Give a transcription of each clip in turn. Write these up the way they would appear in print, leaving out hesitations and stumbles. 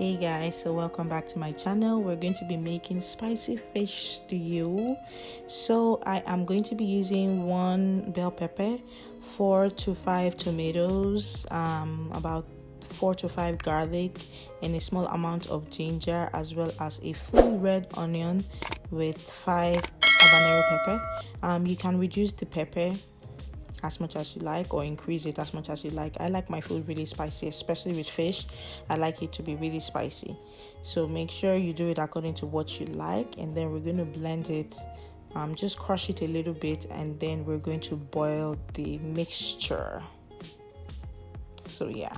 Hey guys, so welcome back to my channel. We're going to be making spicy fish stew. So I am going to be using 1 bell pepper, 4 to 5 tomatoes, about 4 to 5 garlic, and a small amount of ginger, as well as a full red onion with 5 habanero pepper. You can reduce the pepper as much as you like or increase it as much as you like. I like my food really spicy, especially with fish. I like it to be really spicy, so make sure you do it according to what you like. And then we're going to blend it, just crush it a little bit, and then we're going to boil the mixture. So yeah,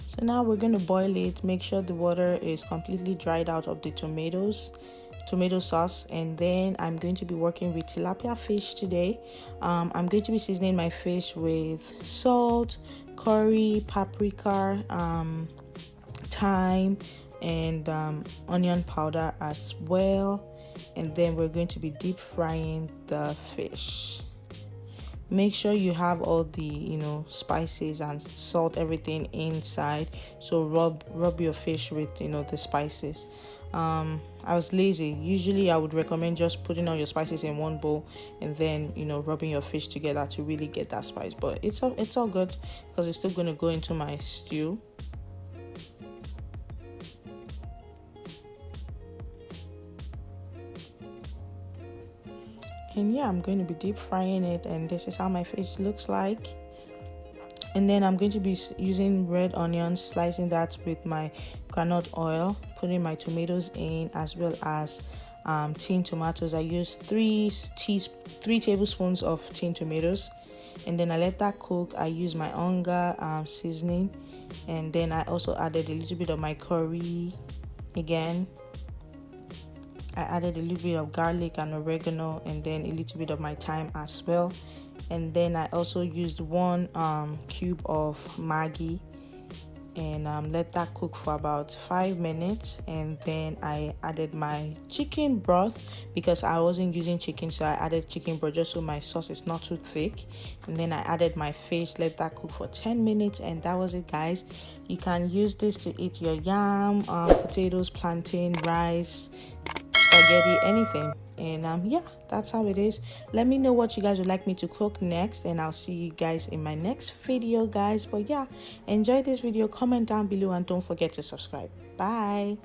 so now we're going to boil it. Make sure the water is completely dried out of the tomato sauce. And then I'm going to be working with tilapia fish today. I'm going to be seasoning my fish with salt, curry, paprika, thyme, and onion powder as well. And then we're going to be deep frying the fish. Make sure you have all the spices and salt, everything inside. So rub your fish with the spices. I was lazy. Usually I would recommend just putting all your spices in one bowl and then rubbing your fish together to really get that spice, but it's all good because it's still going to go into my stew. And yeah, I'm going to be deep frying it, and this is how my fish looks like. And then I'm going to be using red onions, slicing that with my groundnut oil, putting my tomatoes in, as well as tin tomatoes. I used 3 tablespoons of tin tomatoes, and then I let that cook. I use my onga seasoning, and then I also added a little bit of my curry again. I added a little bit of garlic and oregano, and then a little bit of my thyme as well. And then I also used 1 cube of Maggi, and let that cook for about 5 minutes. And then I added my chicken broth because I wasn't using chicken, so I added chicken broth just so my sauce is not too thick. And then I added my fish, let that cook for 10 minutes, and that was it, guys. You can use this to eat your yam, potatoes, plantain, rice, spaghetti, anything. And yeah, that's how it is. Let me know what you guys would like me to cook next, and I'll see you guys in my next video, guys. But yeah, enjoy this video, comment down below, and don't forget to subscribe. Bye.